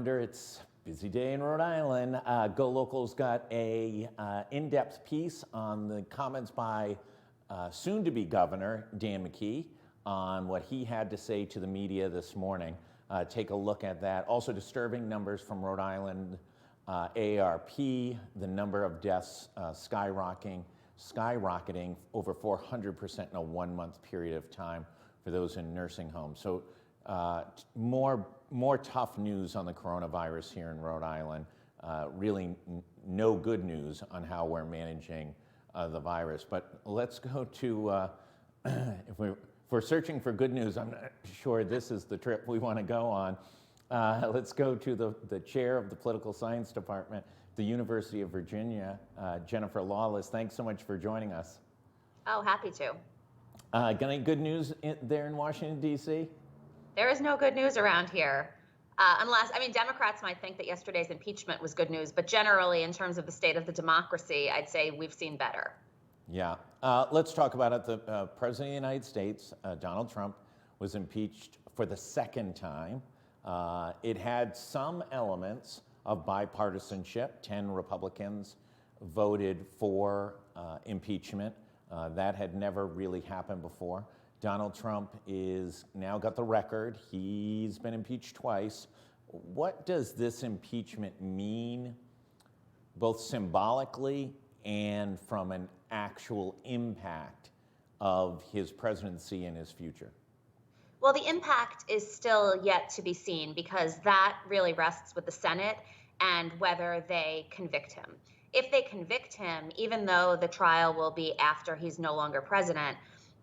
reminder, it's a busy day in Rhode Island. GoLocal's got a in-depth piece on the comments by soon-to-be Governor Dan McKee on what he had to say to the media this morning. Take a look at that. Also disturbing numbers from Rhode Island AARP, the number of deaths skyrocketing over 400% in a 1-month period of time for those in nursing homes. So more tough news on the coronavirus here in Rhode Island. Really no good news on how we're managing the virus. But let's go to, if we're searching for good news, I'm not sure this is the trip we want to go on. Let's go to the chair of the political science department, the University of Virginia, Jennifer Lawless. Thanks so much for joining us. Oh, happy to. Got any good news there in Washington, D.C.? There is no good news around here. Democrats might think that yesterday's impeachment was good news, but generally, in terms of the state of the democracy, I'd say we've seen better. Yeah. Let's talk about it. The President of the United States, Donald Trump, was impeached for the second time. It had some elements of bipartisanship. 10 Republicans voted for impeachment. That had never really happened before. Donald Trump is now got the record. He's been impeached twice. What does this impeachment mean, both symbolically and from an actual impact of his presidency and his future? Well, the impact is still yet to be seen because that really rests with the Senate and whether they convict him. If they convict him, even though the trial will be after he's no longer president,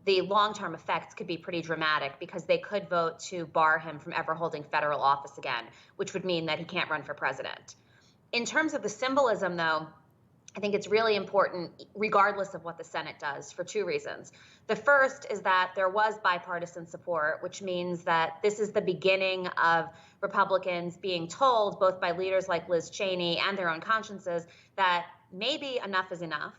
the long-term effects could be pretty dramatic because they could vote to bar him from ever holding federal office again, which would mean that he can't run for president. In terms of the symbolism, though, I think it's really important, regardless of what the Senate does, for two reasons. The first is that there was bipartisan support, which means that this is the beginning of Republicans being told, both by leaders like Liz Cheney and their own consciences, that maybe enough is enough.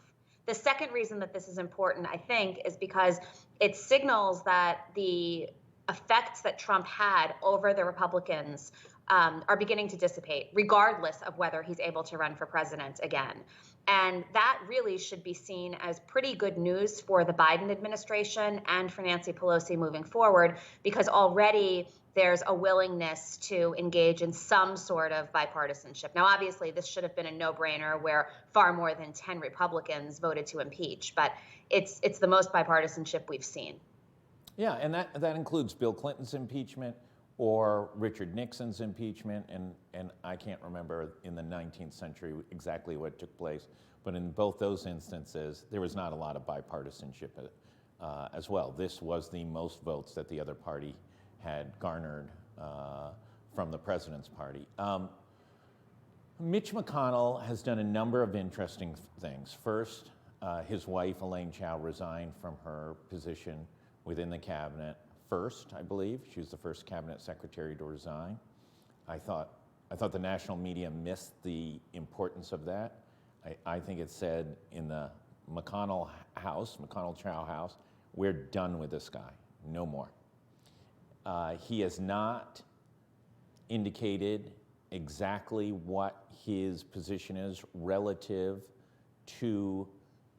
The second reason that this is important, I think, is because it signals that the effects that Trump had over the Republicans are beginning to dissipate, regardless of whether he's able to run for president again. And that really should be seen as pretty good news for the Biden administration and for Nancy Pelosi moving forward, because already there's a willingness to engage in some sort of bipartisanship. Now, obviously, this should have been a no-brainer where far more than 10 Republicans voted to impeach, but it's the most bipartisanship we've seen. Yeah, and that includes Bill Clinton's impeachment or Richard Nixon's impeachment, and I can't remember in the 19th century exactly what took place, but in both those instances, there was not a lot of bipartisanship as well. This was the most votes that the other party had garnered from the president's party. Mitch McConnell has done a number of interesting things. First, his wife, Elaine Chao, resigned from her position within the cabinet. First, I believe. She was the first cabinet secretary to resign. I thought the national media missed the importance of that. I think it said in the McConnell Chao house, we're done with this guy, no more. He has not indicated exactly what his position is relative to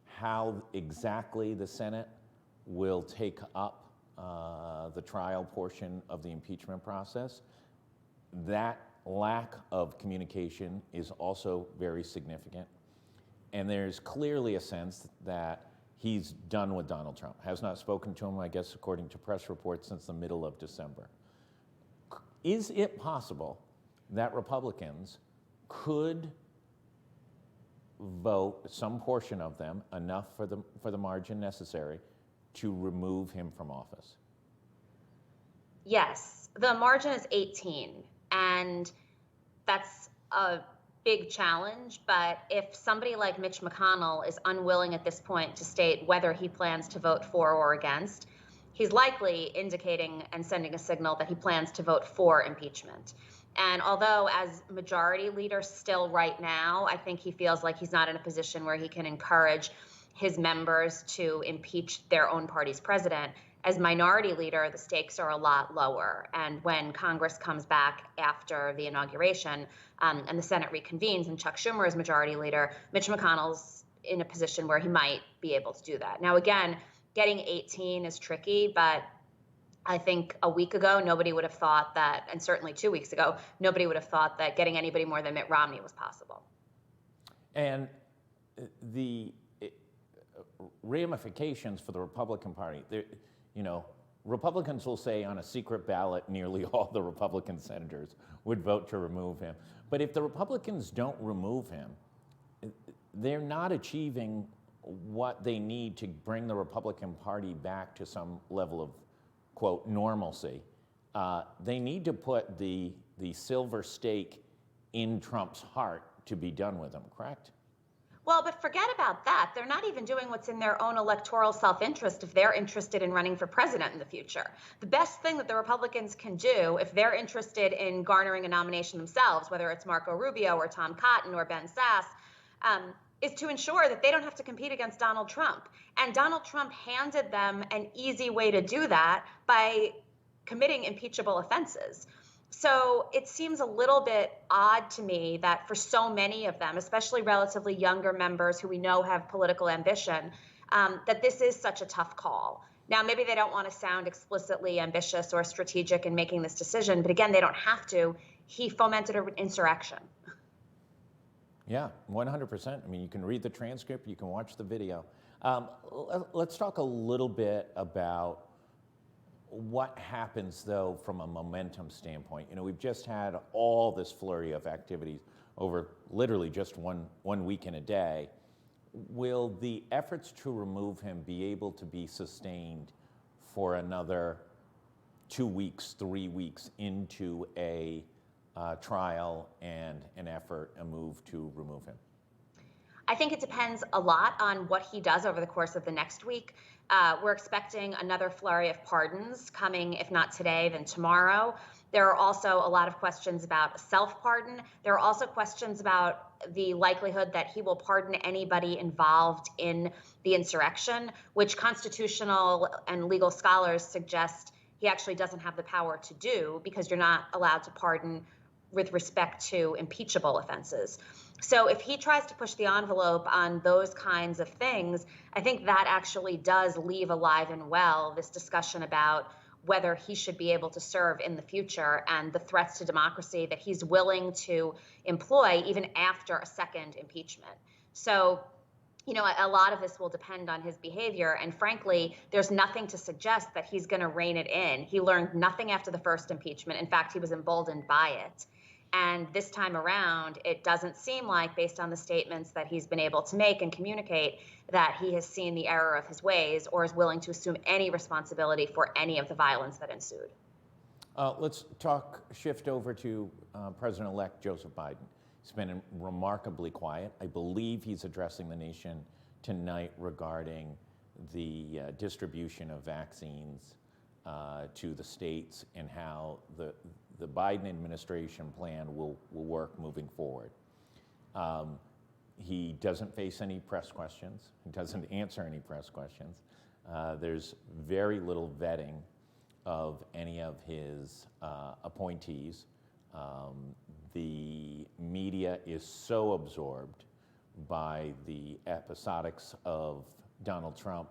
how exactly the Senate will take up the trial portion of the impeachment process. That lack of communication is also very significant. And there's clearly a sense that he's done with Donald Trump, has not spoken to him, I guess, according to press reports, since the middle of December. Is it possible that Republicans could vote, some portion of them, enough for the margin necessary to remove him from office? Yes, the margin is 18, and that's a big challenge. But if somebody like Mitch McConnell is unwilling at this point to state whether he plans to vote for or against, he's likely indicating and sending a signal that he plans to vote for impeachment. And although as majority leader still right now, I think he feels like he's not in a position where he can encourage his members to impeach their own party's president, As minority leader, the stakes are a lot lower. And when Congress comes back after the inauguration and the Senate reconvenes and Chuck Schumer is majority leader, Mitch McConnell's in a position where he might be able to do that. Now, again, getting 18 is tricky, but I think a week ago, nobody would have thought that, and certainly 2 weeks ago, nobody would have thought that getting anybody more than Mitt Romney was possible. And the ramifications for the Republican Party, Republicans will say on a secret ballot, nearly all the Republican senators would vote to remove him. But if the Republicans don't remove him, they're not achieving what they need to bring the Republican Party back to some level of, quote, normalcy. They need to put the silver stake in Trump's heart to be done with him, correct? Well, but forget about that. They're not even doing what's in their own electoral self-interest if they're interested in running for president in the future. The best thing that the Republicans can do if they're interested in garnering a nomination themselves, whether it's Marco Rubio or Tom Cotton or Ben Sass, is to ensure that they don't have to compete against Donald Trump. And Donald Trump handed them an easy way to do that by committing impeachable offenses. So it seems a little bit odd to me that for so many of them, especially relatively younger members who we know have political ambition, that this is such a tough call. Now, maybe they don't want to sound explicitly ambitious or strategic in making this decision, but again, they don't have to. He fomented an insurrection. Yeah, 100%. I mean, you can read the transcript, you can watch the video. Let's talk a little bit about what happens, though, from a momentum standpoint. We've just had all this flurry of activities over literally just one week and a day. Will the efforts to remove him be able to be sustained for another 2 weeks, 3 weeks into a trial and an effort, a move to remove him? I think it depends a lot on what he does over the course of the next week. We're expecting another flurry of pardons coming, if not today, then tomorrow. There are also a lot of questions about self-pardon. There are also questions about the likelihood that he will pardon anybody involved in the insurrection, which constitutional and legal scholars suggest he actually doesn't have the power to do because you're not allowed to pardon with respect to impeachable offenses. So if he tries to push the envelope on those kinds of things, I think that actually does leave alive and well this discussion about whether he should be able to serve in the future and the threats to democracy that he's willing to employ even after a second impeachment. So, a lot of this will depend on his behavior. And frankly, there's nothing to suggest that he's going to rein it in. He learned nothing after the first impeachment. In fact, he was emboldened by it. And this time around, it doesn't seem like, based on the statements that he's been able to make and communicate, that he has seen the error of his ways or is willing to assume any responsibility for any of the violence that ensued. Let's shift over to President-elect Joseph Biden. He's been remarkably quiet. I believe he's addressing the nation tonight regarding the distribution of vaccines to the states and how the Biden administration plan will work moving forward. He doesn't face any press questions. He doesn't answer any press questions. There's very little vetting of any of his appointees. The media is so absorbed by the episodics of Donald Trump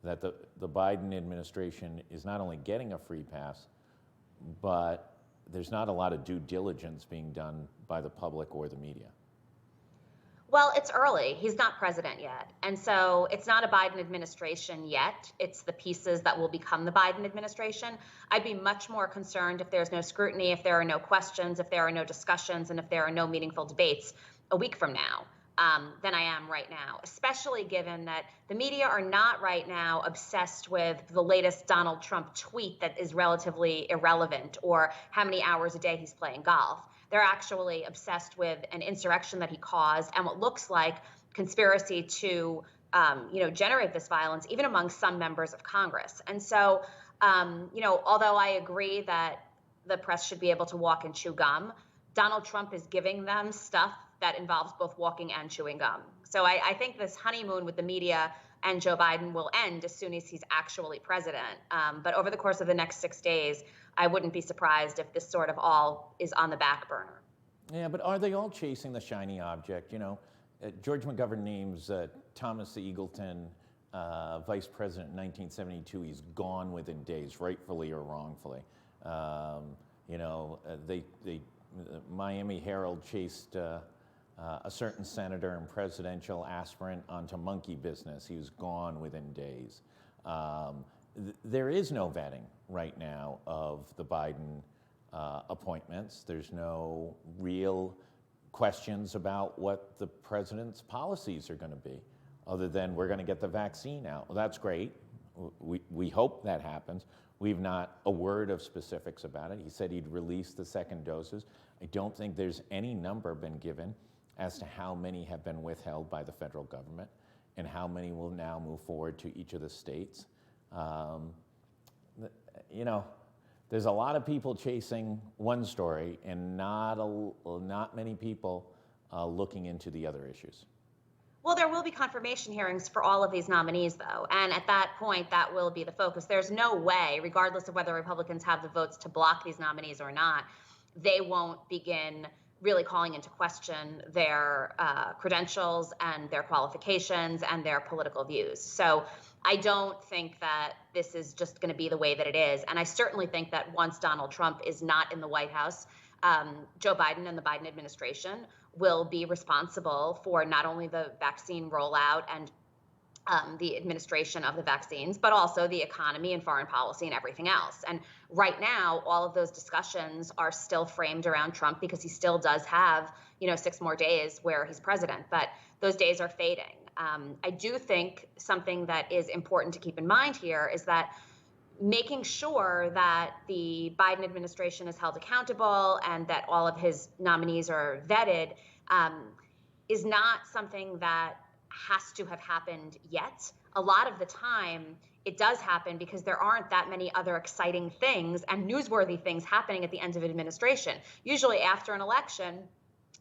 that the Biden administration is not only getting a free pass, but there's not a lot of due diligence being done by the public or the media. Well, it's early. He's not president yet. And so it's not a Biden administration yet. It's the pieces that will become the Biden administration. I'd be much more concerned if there's no scrutiny, if there are no questions, if there are no discussions, and if there are no meaningful debates a week from now than I am right now, especially given that the media are not right now obsessed with the latest Donald Trump tweet that is relatively irrelevant or how many hours a day he's playing golf. They're actually obsessed with an insurrection that he caused and what looks like conspiracy to, generate this violence, even among some members of Congress. And so, although I agree that the press should be able to walk and chew gum, Donald Trump is giving them stuff that involves both walking and chewing gum. So I think this honeymoon with the media and Joe Biden will end as soon as he's actually president. But over the course of the next 6 days, I wouldn't be surprised if this sort of all is on the back burner. Yeah, but are they all chasing the shiny object? George McGovern names Thomas Eagleton vice president in 1972. He's gone within days, rightfully or wrongfully. The Miami Herald chased a certain senator and presidential aspirant onto monkey business. He was gone within days. There is no vetting right now of the Biden appointments. There's no real questions about what the president's policies are going to be, other than we're going to get the vaccine out. Well, that's great. We hope that happens. We've not a word of specifics about it. He said he'd release the second doses. I don't think there's any number been given as to how many have been withheld by the federal government and how many will now move forward to each of the states. There's a lot of people chasing one story and not many people looking into the other issues. Well, there will be confirmation hearings for all of these nominees, though. And at that point, that will be the focus. There's no way, regardless of whether Republicans have the votes to block these nominees or not, they won't begin really calling into question their credentials and their qualifications and their political views. So I don't think that this is just going to be the way that it is. And I certainly think that once Donald Trump is not in the White House, Joe Biden and the Biden administration will be responsible for not only the vaccine rollout and the administration of the vaccines, but also the economy and foreign policy and everything else. And right now, all of those discussions are still framed around Trump because he still does have, 6 more days where he's president, but those days are fading. I do think something that is important to keep in mind here is that making sure that the Biden administration is held accountable and that all of his nominees are vetted is not something that has to have happened yet. A lot of the time, it does happen because there aren't that many other exciting things and newsworthy things happening at the end of an administration. Usually after an election,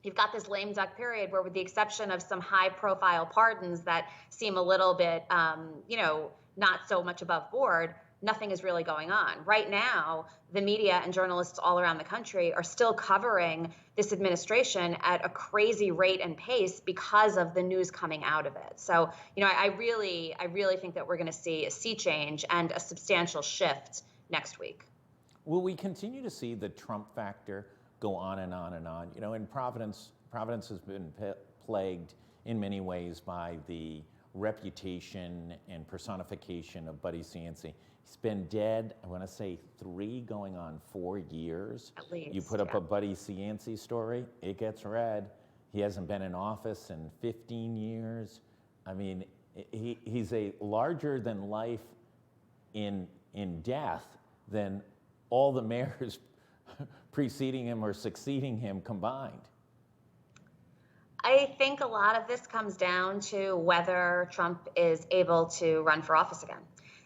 you've got this lame duck period where, with the exception of some high profile pardons that seem a little bit, not so much above board, nothing is really going on. Right now, the media and journalists all around the country are still covering this administration at a crazy rate and pace because of the news coming out of it. So, I really think that we're going to see a sea change and a substantial shift next week. Will we continue to see the Trump factor go on and on and on? In Providence has been plagued in many ways by the reputation and personification of Buddy Cianci. He's been dead, I want to say 3 going on 4 years. At least. You put up a Buddy Cianci story, it gets read. He hasn't been in office in 15 years. I mean, he's a larger than life in death than all the mayors preceding him or succeeding him combined. I think a lot of this comes down to whether Trump is able to run for office again.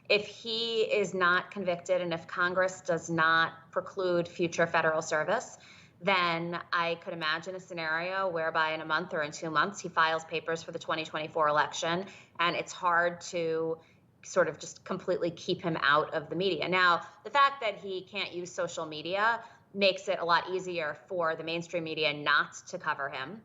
If he is not convicted and if Congress does not preclude future federal service, then I could imagine a scenario whereby in a month or in 2 months, he files papers for the 2024 election, and it's hard to sort of just completely keep him out of the media. Now, the fact that he can't use social media makes it a lot easier for the mainstream media not to cover him.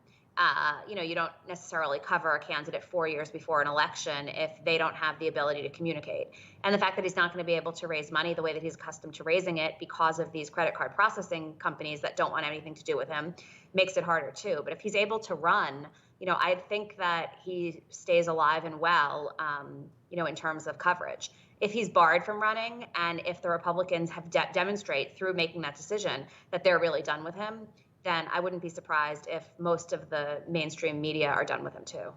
You don't necessarily cover a candidate 4 years before an election if they don't have the ability to communicate. And the fact that he's not going to be able to raise money the way that he's accustomed to raising it because of these credit card processing companies that don't want anything to do with him makes it harder too. But if he's able to run, I think that he stays alive and well, in terms of coverage. If he's barred from running and if the Republicans have demonstrate through making that decision that they're really done with him, then I wouldn't be surprised if most of the mainstream media are done with him too.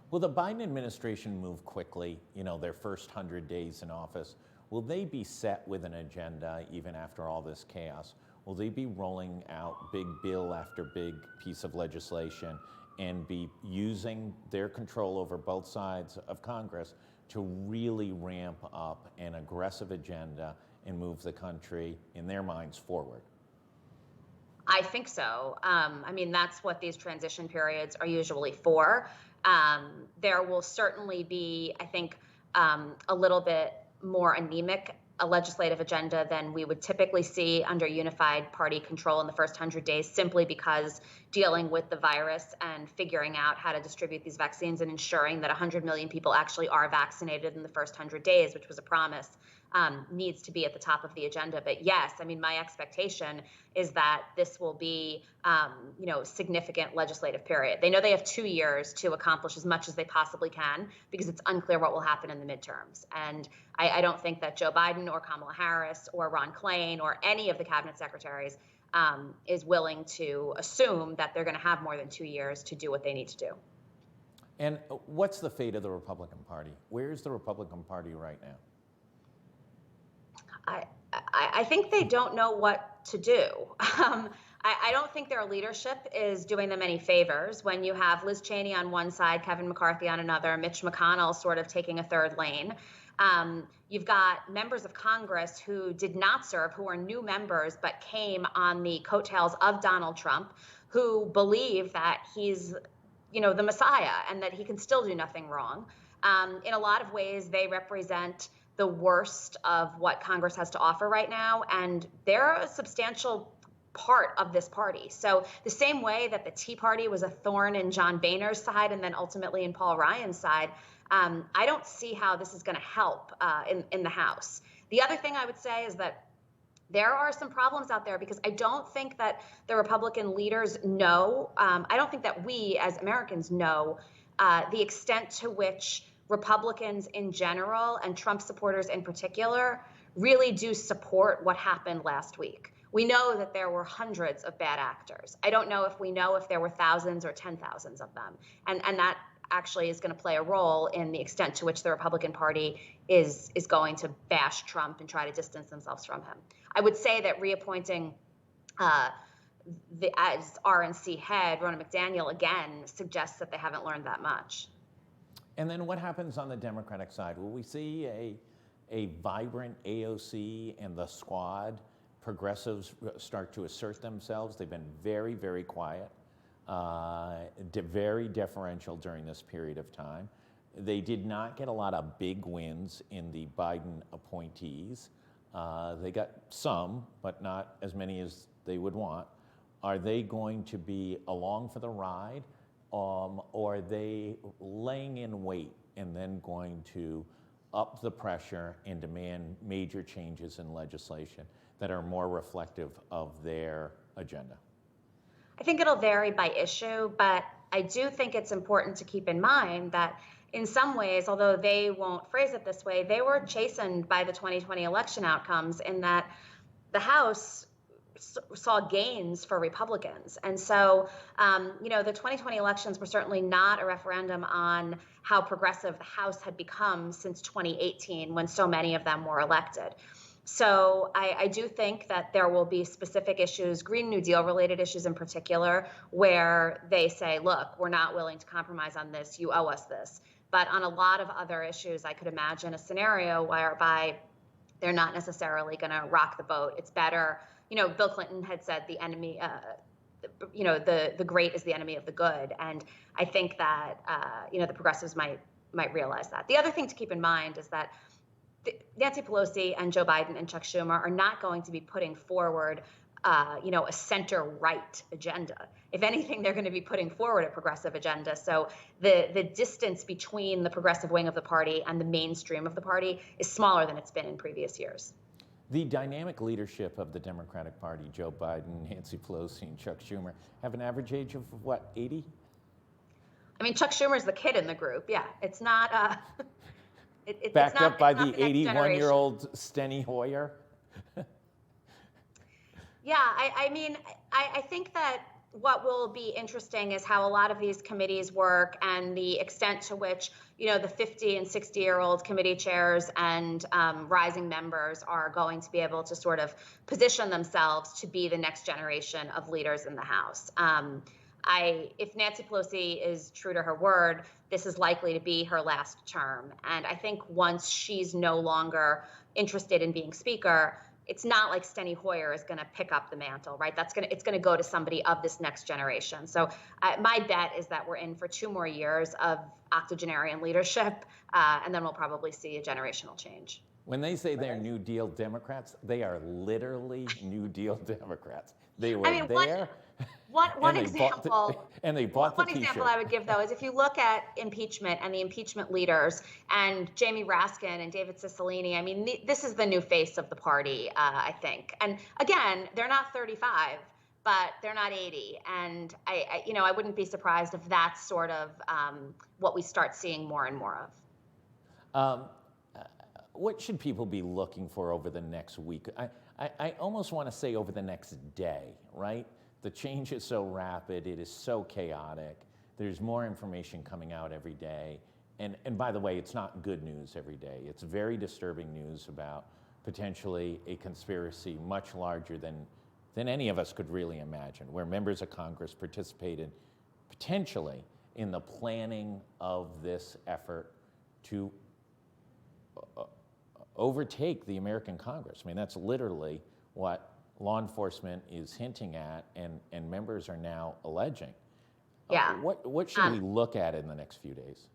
Will the Biden administration move quickly, their first 100 days in office? Will they be set with an agenda even after all this chaos? Will they be rolling out big bill after big piece of legislation and be using their control over both sides of Congress to really ramp up an aggressive agenda and move the country, in their minds, forward? I think so. I mean, that's what these transition periods are usually for. There will certainly be, I think, a little bit more anemic a legislative agenda than we would typically see under unified party control in the first 100 days, simply because dealing with the virus and figuring out how to distribute these vaccines and ensuring that 100 million people actually are vaccinated in the first 100 days, which was a promise, needs to be at the top of the agenda. But yes, I mean, my expectation is that this will be, significant legislative period. They know they have 2 years to accomplish as much as they possibly can because it's unclear what will happen in the midterms. And I don't think that Joe Biden or Kamala Harris or Ron Klain or any of the cabinet secretaries is willing to assume that they're going to have more than 2 years to do what they need to do. And what's the fate of the Republican Party? Where's the Republican Party right now? I think they don't know what to do. I don't think their leadership is doing them any favors when you have Liz Cheney on one side, Kevin McCarthy on another, Mitch McConnell sort of taking a third lane. You've got members of Congress who did not serve, who are new members, but came on the coattails of Donald Trump, who believe that he's, the Messiah and that he can still do nothing wrong. In a lot of ways, they represent the worst of what Congress has to offer right now, and they're a substantial part of this party. So the same way that the Tea Party was a thorn in John Boehner's side and then ultimately in Paul Ryan's side, I don't see how this is going to help in the House. The other thing I would say is that there are some problems out there because I don't think that the Republican leaders know, I don't think that we as Americans know the extent to which Republicans in general and Trump supporters in particular really do support what happened last week. We know that there were hundreds of bad actors. I don't know if we know if there were thousands or 10,000s of them. And that actually is going to play a role in the extent to which the Republican Party is going to bash Trump and try to distance themselves from him. I would say that reappointing as RNC head, Ronna McDaniel, again, suggests that they haven't learned that much. And then what happens on the Democratic side? Will we see a vibrant AOC and the squad, progressives start to assert themselves? They've been very, very quiet, very deferential during this period of time. They did not get a lot of big wins in the Biden appointees. They got some, but not as many as they would want. Are they going to be along for the ride? Or are they laying in wait and then going to up the pressure and demand major changes in legislation that are more reflective of their agenda? I think it'll vary by issue, but I do think it's important to keep in mind that in some ways, although they won't phrase it this way, they were chastened by the 2020 election outcomes in that the House saw gains for Republicans. And so, the 2020 elections were certainly not a referendum on how progressive the House had become since 2018, when so many of them were elected. So I do think that there will be specific issues, Green New Deal related issues in particular, where they say, look, we're not willing to compromise on this. You owe us this. But on a lot of other issues, I could imagine a scenario whereby they're not necessarily going to rock the boat. It's better. Bill Clinton had said the enemy, the great is the enemy of the good. And I think that, the progressives might realize that. The other thing to keep in mind is that Nancy Pelosi and Joe Biden and Chuck Schumer are not going to be putting forward, a center-right agenda. If anything, they're going to be putting forward a progressive agenda. So the distance between the progressive wing of the party and the mainstream of the party is smaller than it's been in previous years. The dynamic leadership of the Democratic Party, Joe Biden, Nancy Pelosi, and Chuck Schumer, have an average age of, 80? I mean, Chuck Schumer's the kid in the group. Yeah, it's not... Backed it's not, up by it's not the 81-year-old Steny Hoyer? Yeah, I think that what will be interesting is how a lot of these committees work and the extent to which, the 50 and 60-year-old committee chairs and rising members are going to be able to sort of position themselves to be the next generation of leaders in the House. If Nancy Pelosi is true to her word, this is likely to be her last term. And I think once she's no longer interested in being speaker, it's not like Steny Hoyer is going to pick up the mantle, right? It's going to go to somebody of this next generation. So my bet is that we're in for 2 more years of octogenarian leadership, and then we'll probably see a generational change. When they say they're New Deal Democrats, they are literally New Deal Democrats. They were there. One example, and they bought the One T-shirt. example I would give, though, is if you look at impeachment and the impeachment leaders and Jamie Raskin and David Cicilline, I mean, this is the new face of the party, I think. And again, they're not 35, but they're not 80. And I wouldn't be surprised if that's sort of what we start seeing more and more of. What should people be looking for over the next week? I almost want to say over the next day, right? The change is so rapid, it is so chaotic. There's more information coming out every day. And by the way, it's not good news every day. It's very disturbing news about potentially a conspiracy much larger than any of us could really imagine, where members of Congress participated potentially in the planning of this effort to overtake the American Congress. I mean, that's literally what law enforcement is hinting at, and members are now alleging. Yeah. What should we look at in the next few days?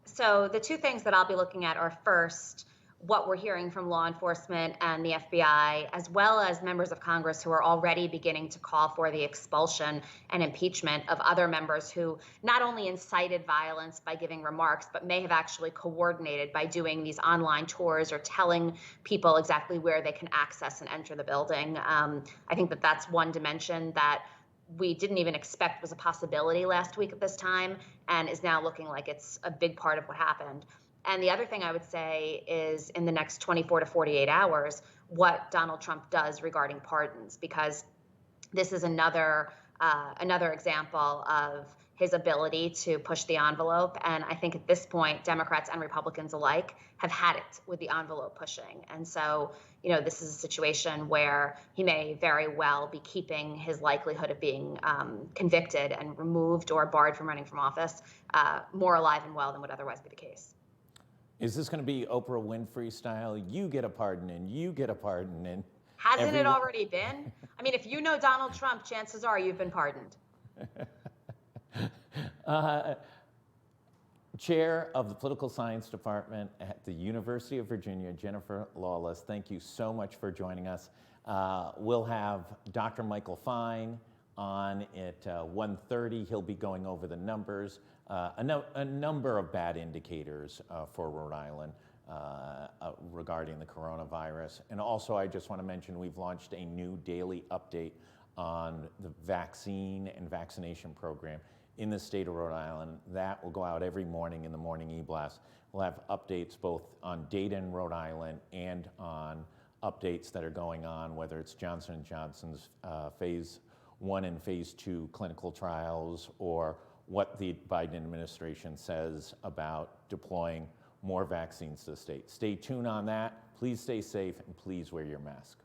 So the 2 things that I'll be looking at are, first, what we're hearing from law enforcement and the FBI, as well as members of Congress who are already beginning to call for the expulsion and impeachment of other members who not only incited violence by giving remarks, but may have actually coordinated by doing these online tours or telling people exactly where they can access and enter the building. I think that that's one dimension that we didn't even expect was a possibility last week at this time, and is now looking like it's a big part of what happened. And the other thing I would say is, in the next 24 to 48 hours, what Donald Trump does regarding pardons, because this is another example of his ability to push the envelope. And I think at this point, Democrats and Republicans alike have had it with the envelope pushing. And so, this is a situation where he may very well be keeping his likelihood of being convicted and removed or barred from running from office more alive and well than would otherwise be the case. Is this going to be Oprah Winfrey style? You get a pardon and you get a pardon, and hasn't it already been? I mean, if you know Donald Trump, chances are you've been pardoned. Chair of the Political Science Department at the University of Virginia, Jennifer Lawless, thank you so much for joining us. We'll have Dr. Michael Fine on at 1:30. He'll be going over the numbers, a number of bad indicators for Rhode Island regarding the coronavirus. And also, I just want to mention we've launched a new daily update on the vaccine and vaccination program in the state of Rhode Island. That will go out every morning in the morning e-blast. We'll have updates both on data in Rhode Island and on updates that are going on, whether it's Johnson & Johnson's phase 1 and phase 2 clinical trials, or what the Biden administration says about deploying more vaccines to the state. Stay tuned on that. Please stay safe, and please wear your mask.